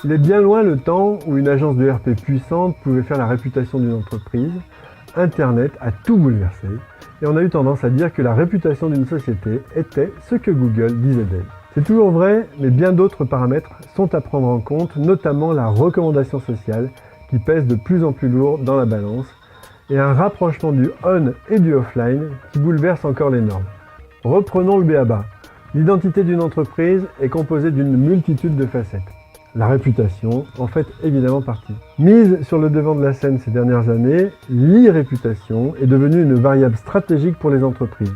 Il est bien loin le temps où une agence de RP puissante pouvait faire la réputation d'une entreprise. Internet a tout bouleversé et on a eu tendance à dire que la réputation d'une société était ce que Google disait d'elle. C'est toujours vrai, mais bien d'autres paramètres sont à prendre en compte, notamment la recommandation sociale qui pèse de plus en plus lourd dans la balance et un rapprochement du on et du offline qui bouleverse encore les normes. Reprenons le b.a.-ba. L'identité d'une entreprise est composée d'une multitude de facettes. La réputation en fait évidemment partie. Mise sur le devant de la scène ces dernières années, l'e-réputation est devenue une variable stratégique pour les entreprises.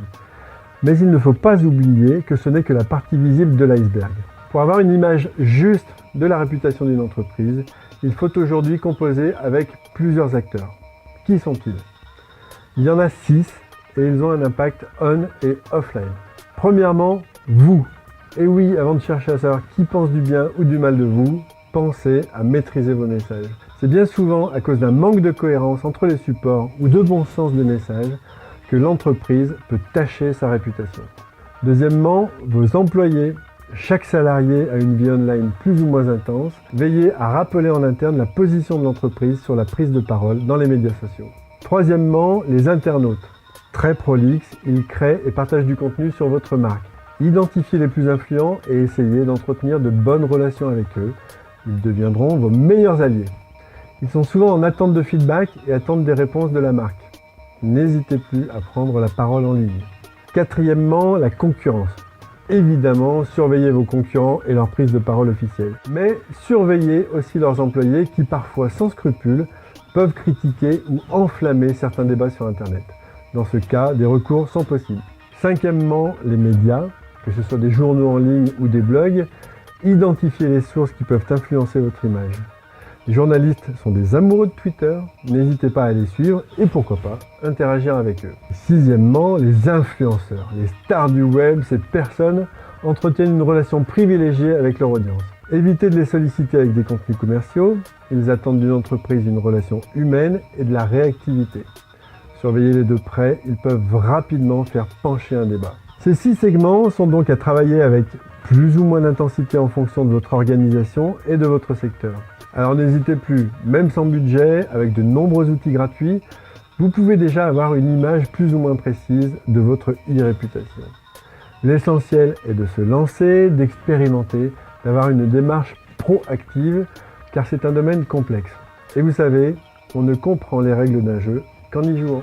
Mais il ne faut pas oublier que ce n'est que la partie visible de l'iceberg. Pour avoir une image juste de la réputation d'une entreprise, il faut aujourd'hui composer avec plusieurs acteurs. Qui sont-ils? Il y en a 6 et ils ont un impact on et offline. Premièrement, vous. Et oui, avant de chercher à savoir qui pense du bien ou du mal de vous, pensez à maîtriser vos messages. C'est bien souvent à cause d'un manque de cohérence entre les supports ou de bon sens des messages que l'entreprise peut tacher sa réputation. Deuxièmement, vos employés. Chaque salarié a une vie online plus ou moins intense. Veillez à rappeler en interne la position de l'entreprise sur la prise de parole dans les médias sociaux. Troisièmement, les internautes. Très prolixes, ils créent et partagent du contenu sur votre marque. Identifiez les plus influents et essayez d'entretenir de bonnes relations avec eux. Ils deviendront vos meilleurs alliés. Ils sont souvent en attente de feedback et attendent des réponses de la marque. N'hésitez plus à prendre la parole en ligne. Quatrièmement, la concurrence. Évidemment, surveillez vos concurrents et leur prise de parole officielle. Mais surveillez aussi leurs employés qui, parfois sans scrupules, peuvent critiquer ou enflammer certains débats sur Internet. Dans ce cas, des recours sont possibles. Cinquièmement, les médias, que ce soit des journaux en ligne ou des blogs, identifiez les sources qui peuvent influencer votre image. Les journalistes sont des amoureux de Twitter, n'hésitez pas à les suivre et pourquoi pas interagir avec eux. Sixièmement, les influenceurs, les stars du web, ces personnes entretiennent une relation privilégiée avec leur audience. Évitez de les solliciter avec des contenus commerciaux, ils attendent d'une entreprise une relation humaine et de la réactivité. Surveillez-les de près, ils peuvent rapidement faire pencher un débat. Ces 6 segments sont donc à travailler avec plus ou moins d'intensité en fonction de votre organisation et de votre secteur. Alors n'hésitez plus, même sans budget, avec de nombreux outils gratuits, vous pouvez déjà avoir une image plus ou moins précise de votre e-réputation. L'essentiel est de se lancer, d'expérimenter, d'avoir une démarche proactive, car c'est un domaine complexe. Et vous savez, on ne comprend les règles d'un jeu qu'en y jouant.